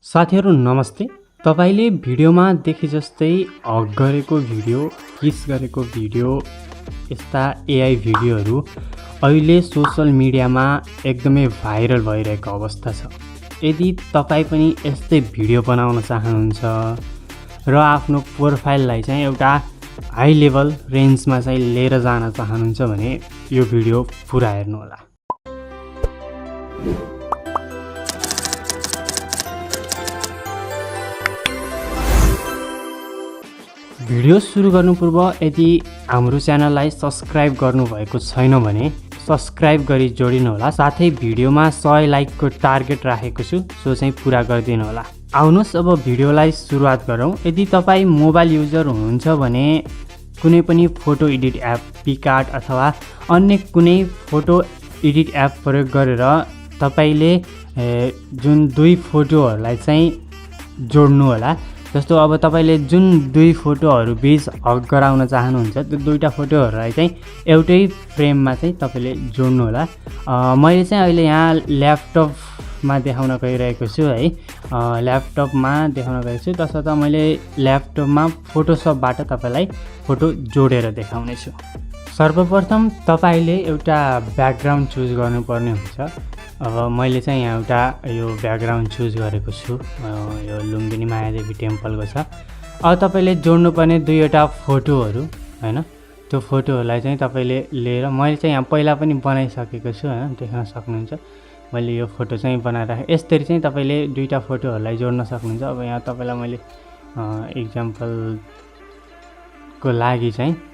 साथीहरु नमस्ते। तपाईले भिडियोमा देखे जस्तै गरेको भिडियो, किस गरेको भिडियो, यस्ता एआई भिडियोहरु अहिले सोशल मिडियामा एकदमै भाइरल भइरहेको अवस्था छ। यदि तपाई पनि यस्तै भिडियो बनाउन चाहनुहुन्छ र आफ्नो प्रोफाइललाई चाहिँ एउटा हाई लेभल रेन्जमा चाहिँ लिएर जान चाहनुहुन्छ भने यो भिडियो पुरा हेर्नु होला। भिडियो सुरु गर्नु पूर्व यदि हाम्रो च्यानललाई सब्स्क्राइब गर्नुभएको छैन भने सब्स्क्राइब गरी जोडिनु होला। साथै भिडियोमा 100 लाइकको टार्गेट राखेको छु, सो चाहिँ पुरा गरिदिनु होला। आउनुहोस् अब भिडियोलाई सुरुवात गरौँ। यदि तपाई मोबाइल युजर हुनुहुन्छ भने कुनै पनि फोटो एडिट एप, पिकआर्ट अथवा अन्य कुनै फोटो एडिट एप प्रयोग गरेर तपाईले जुन दुई फोटोहरुलाई चाहिँ जोड्नु होला। जस्तो अब तपाईले जुन दुई फोटोहरु बीच हग गराउन चाहनुहुन्छ त्यो दुईटा फोटोहरुलाई चाहिँ एउटै फ्रेममा चाहिँ तपाईले जोड्नु होला। मैले चाहिँ अहिले यहाँ ल्यापटपमा देखाउन गइरहेको छु है। ल्यापटपमा देखाउन गएको छु, तसर्थ मैले ल्यापटपमा फोटोशपबाट तपाईलाई फोटो जोडेर देखाउने छु। सर्वप्रथम तपाईले एउटा ब्याकग्राउन्ड चुज गर्नुपर्ने हुन्छ। अब मैले चाहिँ यहाँ एउटा यो ब्याकग्राउन्ड चुज गरेको छु, यो लुम्बिनी मायादेवी टेम्पलको छ। अब तपाईले जोड्नुपर्ने दुईवटा फोटोहरु हैन, त्यो फोटोहरुलाई चाहिँ तपाईले लिएर मैले चाहिँ यहाँ पहिला पनि बनाइसकेको छु हैन, देख्न सक्नुहुन्छ। मैले यो फोटो चाहिँ बनाएर राखे। यसरी चाहिँ तपाईले दुईटा फोटोहरुलाई जोड्न सक्नुहुन्छ। अब यहाँ तपाईलाई मैले एक्जाम्पल को लागि चाहिँ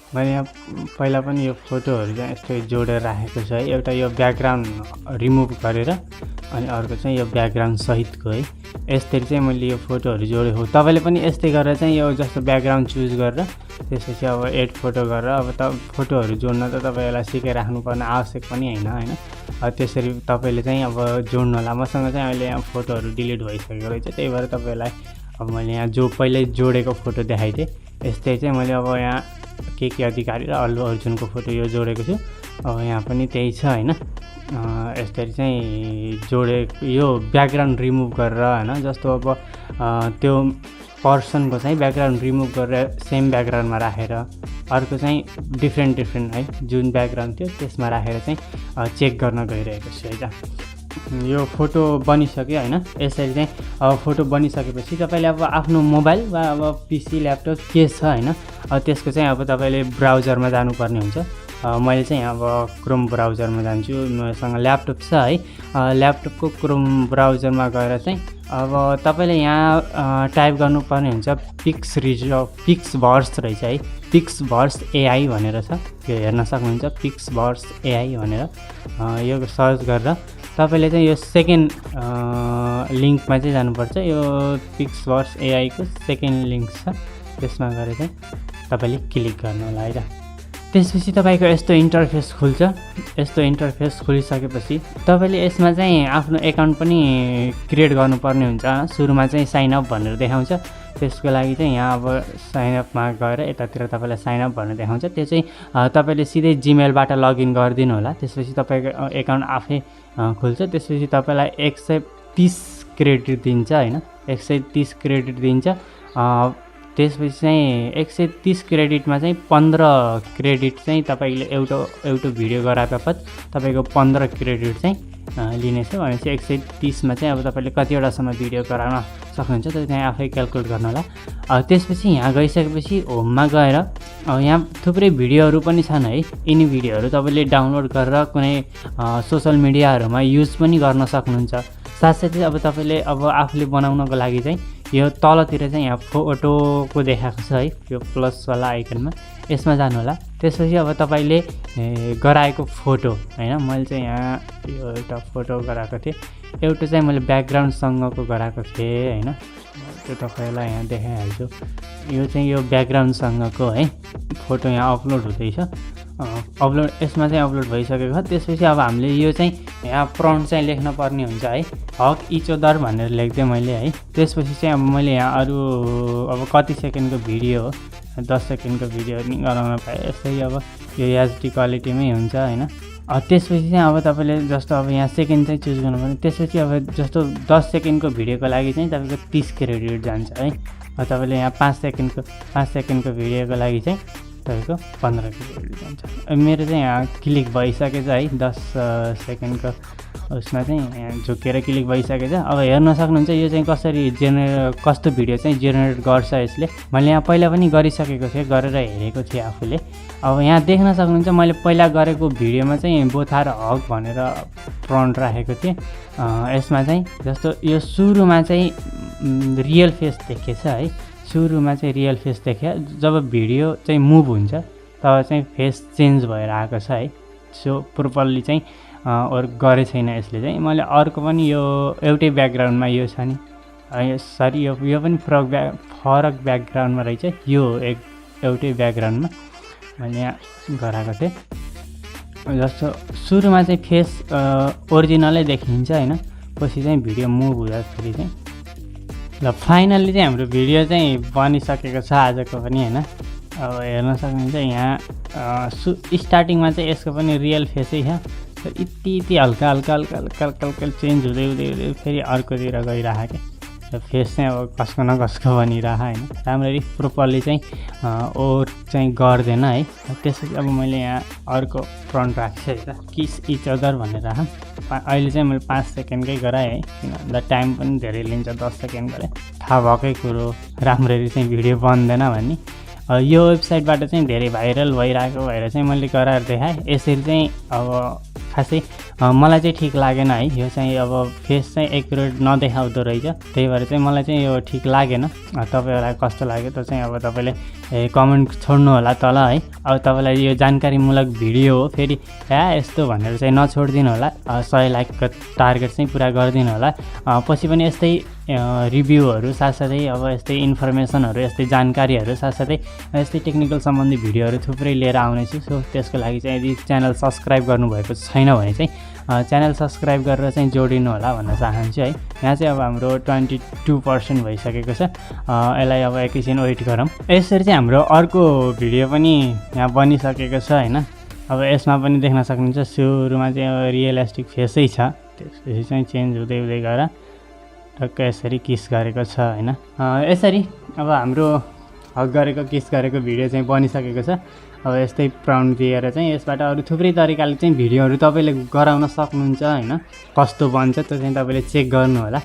मैले यहाँ पहिला पनि यो फोटोहरु चाहिँ यस्तै जोडेर राखेको छु है। एउटा यो ब्याकग्राउन्ड रिमुभ गरेर अनि अर्को चाहिँ यो ब्याकग्राउन्ड सहितको है। यसरी चाहिँ मैले यो फोटोहरु जोडेको। तपाईले पनि यस्तै गरेर चाहिँ यो जस्तो ब्याकग्राउन्ड चुज गरेर त्यसपछि अब एड फोटो गरेर अब त फोटोहरु जोड्न त तपाईलाई सिकाइराख्नुपर्ने आवश्यक पनि हैन। त्यसरी तपाईले चाहिँ अब जोड्नु होला। मसँग चाहिँ अहिले यहाँ फोटोहरु डिलिट भइसकेको रहेछ, त्यही भएर तपाईलाई अब मैले यहाँ जो पहिले जोडेको फोटो देखाइदिए यस्तै चाहिँ मैले अब यहाँ के अधिकारी र अल्लु अर्जुनको फोटो यो जोडेको छु। अब यहाँ पनि त्यही छ हैन। यसरी चाहिँ जोडे यो ब्याकग्राउन्ड रिमुभ गरेर हैन, जस्तो अब त्यो पर्सनको चाहिँ ब्याकग्राउन्ड रिमुभ गरेर सेम ब्याकग्राउन्डमा राखेर अर्को चाहिँ डिफ्रेन्ट है जुन ब्याकग्राउन्ड थियो त्यसमा राखेर चाहिँ चेक गर्न गइरहेको छु है त। यो फोटो बनिसक्यो हैन। यसरी चाहिँ अब फोटो बनिसकेपछि तपाईले अब आफ्नो मोबाइल वा अब पीसी ल्यापटप के छ हैन, त्यसको चाहिँ अब तपाईले ब्राउजरमा जानुपर्ने हुन्छ। मैले चाहिँ अब क्रोम ब्राउजरमा जान्छु। मसँग ल्यापटप छ है। ल्यापटपको क्रोम ब्राउजरमा गएर चाहिँ अब तपाईले यहाँ टाइप गर्नुपर्ने हुन्छ पिक्सभर्स रहेछ है। पिक्सभर्स एआई भनेर छ, त्यो हेर्न सक्नुहुन्छ। पिक्सभर्स एआई भनेर यो सर्च गरेर तपाईले चाहिँ यो सेकेन्ड लिंकमा चाहिँ जानुपर्छ। यो पिक्सभर्स एआई को सेकेन्ड लिंक छ, त्यसमा गएर चाहिँ तपाईले क्लिक गर्नु होला है त। त्यसपछि तपाईको यस्तो इन्टरफेस खुल्छ। यस्तो इन्टरफेस खुलिसकेपछि तपाईले यसमा चाहिँ आफ्नो एकाउन्ट पनि क्रिएट गर्नुपर्ने हुन्छ। सुरुमा चाहिँ साइन अप भनेर देखाउँछ। त्यसको लागि चाहिँ यहाँ अब साइन अपमा गएर यतातिर तपाईलाई साइन अप भनेर देखाउँछ। त्यो चाहिँ तपाईले सिधै जीमेलबाट लगइन गरिदिनु होला। त्यसपछि तपाईको एकाउन्ट आफै खुल्छ। त्यसपछि तपाईलाई 130 क्रेडिट दिन्छ हैन, 130 क्रेडिट दिन्छ। त्यसपछि चाहिँ 130 क्रेडिटमा चाहिँ 15 क्रेडिट चाहिँ तपाईले एउटा भिडियो गराएपछि तपाईको 15 क्रेडिट चाहिँ लिनेछ। भनेपछि 130 मा चाहिँ अब तपाईले कतिवटासम्म भिडियो गराउन सक्नुहुन्छ त्यो चाहिँ आफै क्याल्कुलेट गर्न होला। त्यसपछि यहाँ गइसकेपछि होममा गएर यहाँ थुप्रै भिडियोहरु पनि छन् है। यिनी भिडियोहरु तपाईले डाउनलोड गरेर कुनै सोशल मिडियाहरुमा युज पनि गर्न सक्नुहुन्छ। साथसाथै अब तपाईले अब आफूले बनाउनको लागि चाहिँ यो तलतिर चाहिँ यहाँ फोटोको देखाएको छ है, यो प्लस वाला आइकनमा यसमा जानु होला। त्यसपछि अब तपाईले गराएको फोटो हैन, मैले चाहिँ यहाँ यो एउटा फोटो गराएको थिएँ। एउटा चाहिँ मैले ब्याकग्राउन्ड सँगको गराएको थिएँ हैन, त्यो तपाईलाई यहाँ देखाइहाल्छु। यो चाहिँ यो ब्याकग्राउन्ड सँगको है फोटो यहाँ अपलोड हुँदैछ। अपलोड यसमा चाहिँ अपलोड भइसकेको छ। त्यसपछि अब हामीले यो चाहिँ यहाँ प्रम्प्ट चाहिँ लेख्न पर्ने हुन्छ है। हक इच अदर भनेर लेख्दै मैले है। त्यसपछि चाहिँ अब मैले यहाँ अरु अब कति सेकेन्डको भिडियो हो, 10 सेकेन्डको भिडियो नि गराउन पाएँ। यस्तै अब यो एचडी क्वालिटीमै हुन्छ हैन। त्यसपछि चाहिँ अब तपाईँले जस्तो अब यहाँ सेकेन्ड चाहिँ चुज गर्नु पर्यो। त्यसपछि अब जस्तो 10 सेकेन्डको भिडियोको लागि चाहिँ तपाईँको 30 क्रेडिट जान्छ है। तपाईँले यहाँ 5 सेकेन्डको भिडियोको लागि चाहिँ तपाईँको 15 क्रेडिट जान्छ। मेरो चाहिँ यहाँ क्लिक भइसकेछ है, 10 सेकेन्डको उसमा चाहिँ यहाँ झुकेर क्लिक भइसकेछ। अब हेर्न सक्नुहुन्छ यो चाहिँ कसरी कस्तो भिडियो चाहिँ जेनेरेट गर्छ यसले। मैले यहाँ पहिला पनि गरिसकेको थिएँ, गरेर हेरेको थिएँ आफूले। अब यहाँ देख्न सक्नुहुन्छ मैले पहिला गरेको भिडियोमा चाहिँ बोथार हक भनेर प्रम्प्ट राखेको थिएँ। यसमा चाहिँ जस्तो यो सुरुमा चाहिँ रियल फेस देखेछ है, सुरुमा चाहिँ रियल फेस देख्यो। जब भिडियो चाहिँ मुभ हुन्छ तब चाहिँ फेस चेन्ज भएर आएको छ है। सो प्रोपरली चाहिँ गरे छैन यसले चाहिँ। मैले अर्को पनि यो एउटै ब्याकग्राउन्डमा यो छ नि, सरी यो पनि फरक ब्याकग्राउन्डमा रहेछ, यो एउटै ब्याकग्राउन्डमा मैले यहाँ गराएको थिएँ। जस्तो सुरुमा चाहिँ फेस ओरिजिनलै देखिन्छ होइन, पछि चाहिँ भिडियो मुभ हुँदाखेरि चाहिँ। ल फाइनल्ली चाहिँ हाम्रो भिडियो चाहिँ बनिसकेको छ आजको पनि होइन। अब हेर्न सक्नुहुन्छ यहाँ स्टार्टिङमा चाहिँ यसको पनि रियल फेसै छ, यति हल्का चेन्ज हुँदै फेरि अर्कोतिर गइरहेको क्या। फेस चाहिँ अब कसको न कसको बनिरहेको होइन, राम्ररी प्रोपरली चाहिँ ओर चाहिँ गर्दैन है। त्यसपछि अब मैले यहाँ अर्को फ्रन्ट राखिसकेको छ, किस इच अदर भनेर। अहिले चाहिँ मैले 5 सेकेन्डकै गराएँ है, किनभने टाइम पनि धेरै लिन्छ, 10 सेकेन्ड गरेँ। थाहा भएकै कुरो राम्ररी चाहिँ भिडियो बन्दैन भन्ने। यो वेबसाइटबाट चाहिँ धेरै भाइरल भइरहेको भएर चाहिँ मैले गराएर देखाएँ। यसरी चाहिँ अब खासै मलाई चाहिँ ठिक लागेन है। यो चाहिँ अब फेस चाहिँ एक्युरेट नदेखाउँदो रहेछ, त्यही भएर चाहिँ मलाई चाहिँ यो ठिक लागेन। तपाईँहरूलाई कस्तो लाग्यो त चाहिँ अब तपाईँले कमेन्ट छोड्नु होला तल है। अब तपाईँलाई यो जानकारीमूलक भिडियो हो, फेरि यस्तो भनेर चाहिँ नछोडिदिनु होला। 100 लाइकको टार्गेट चाहिँ पुरा गरिदिनु होला। पछि पनि यस्तै रिभ्यूहरू साथसाथै अब यस्तै इन्फर्मेसनहरू, यस्तै जानकारीहरू साथसाथै यस्तै टेक्निकल सम्बन्धी भिडियोहरू थुप्रै लिएर आउनेछु। सो त्यसको लागि चाहिँ यदि च्यानल सब्सक्राइब गर्नुभएको छैन भने चाहिँ च्यानल सब्सक्राइब गरेर चाहिँ जोडिनु होला भन्न चाहन्छु है। यहाँ चाहिँ अब हाम्रो 22% भइसकेको छ। यसलाई अब एकैछिन वेट गरौँ। यसरी चाहिँ हाम्रो अर्को भिडियो पनि यहाँ बनिसकेको छ होइन। अब यसमा पनि देख्न सक्नुहुन्छ सुरुमा चाहिँ अब रियलिस्टिक फेसै छ, त्यसपछि चाहिँ चेन्ज हुँदै गएर टक्क यसरी किस गरेको छ होइन। यसरी अब हाम्रो हक गरेको किस गरेको भिडियो चाहिँ बनिसकेको छ। अब यस्तै प्रम्प्ट दिएर चाहिँ यसबाट अरू थुप्रै तरिकाले चाहिँ भिडियोहरू तपाईँले गराउन सक्नुहुन्छ होइन। कस्तो बन्छ त्यो चाहिँ तपाईँले चेक गर्नु होला।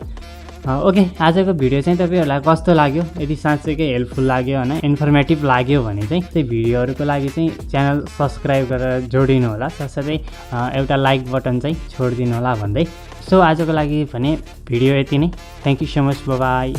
ओके, आजको भिडियो चाहिँ तपाईँहरूलाई कस्तो लाग्यो? यदि साँच्चैकै हेल्पफुल लाग्यो होइन, इन्फर्मेटिभ लाग्यो भने चाहिँ त्यही भिडियोहरूको लागि चाहिँ च्यानल सब्सक्राइब गरेर जोडिनु होला। साथसाथै एउटा लाइक बटन चाहिँ छोडिदिनु होला भन्दै। सो आजको लागि भने भिडियो यति नै। Thank you so much, by.